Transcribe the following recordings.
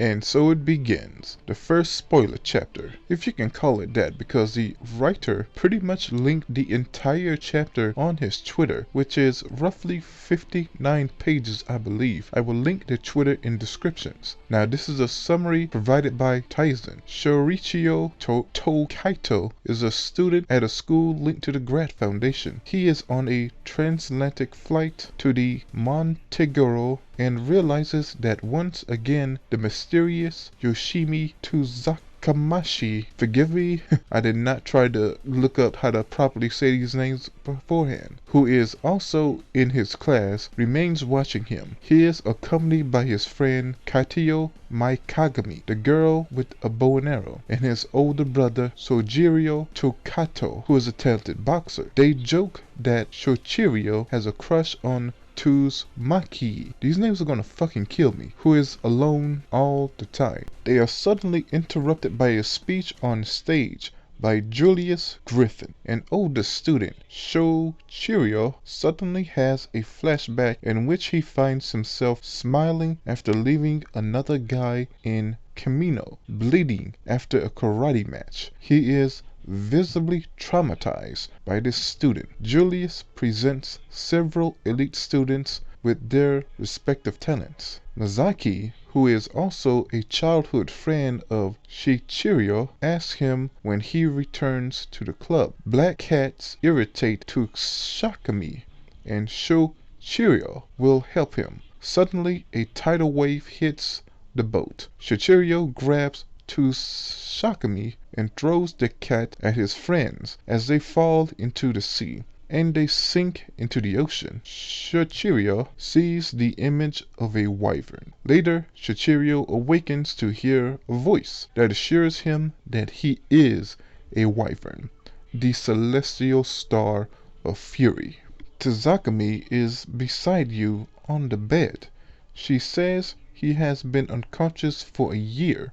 And so it begins, the first spoiler chapter, if you can call it that, because the writer pretty much linked the entire chapter on his Twitter, which is roughly 59 pages, I believe. I will link the Twitter in descriptions. Now this is a summary provided by Tyson. Shorichio Tokaito is a student at a school linked to the Grad Foundation. He is on a transatlantic flight to the Montegoro and realizes that once again the mysterious Yoshimi Tuzakamashi, forgive me, I did not try to look up how to properly say these names beforehand, who is also in his class, remains watching him. He is accompanied by his friend Kaito Maikagami, the girl with a bow and arrow, and his older brother Sojirio Tokato, who is a talented boxer. They joke that Shochirio has a crush on Tuzumaki, these names are gonna fucking kill me, who is alone all the time. They are suddenly interrupted by a speech on stage by Julius Griffin, an older student. Shochirio suddenly has a flashback in which he finds himself smiling after leaving another guy in Kamino, bleeding after a karate match. He is visibly traumatized by this student. Julius presents several elite students with their respective talents. Nazaki, who is also a childhood friend of Shichirio, asks him when he returns to the club. Black cats irritate Tsushakami, and Shochirio will help him. Suddenly, a tidal wave hits the boat. Shochirio grabs Tsushakami and throws the cat at his friends as they fall into the sea, and they sink into the ocean. Shochirio sees the image of a wyvern. Later, Shochirio awakens to hear a voice that assures him that he is a wyvern, the celestial star of fury. Tazakami is beside you on the bed. She says he has been unconscious for a year.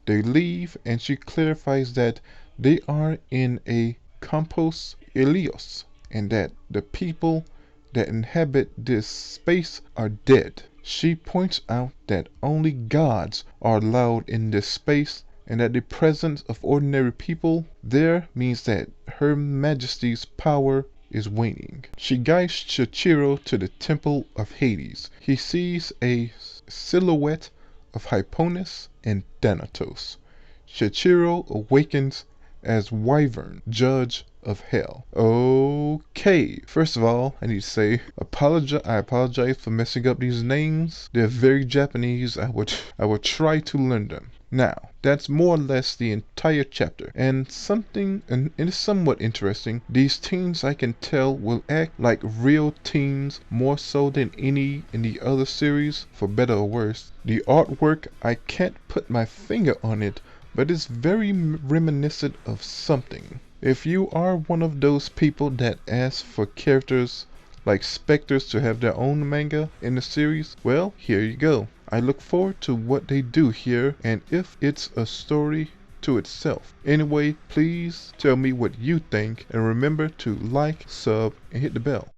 They leave and she clarifies that they are in a campus Ilios and that the people that inhabit this space are dead. She points out that only gods are allowed in this space and that the presence of ordinary people there means that Her Majesty's power is waning. She guides Shochiro to the Temple of Hades. He sees a silhouette of Hipponis and Thanatos. Shochiro awakens as Wyvern, Judge of Hell. Okay, first of all, I need to say I apologize for messing up these names. They're very Japanese. I will try to learn them. Now, that's more or less the entire chapter, and it is somewhat interesting. These teens, I can tell, will act like real teens more so than any in the other series, for better or worse. The artwork, I can't put my finger on it, but it's very reminiscent of something. If you are one of those people that ask for characters like Spectres to have their own manga in the series, well, here you go. I look forward to what they do here and if it's a story to itself. Anyway, please tell me what you think and remember to like, sub, and hit the bell.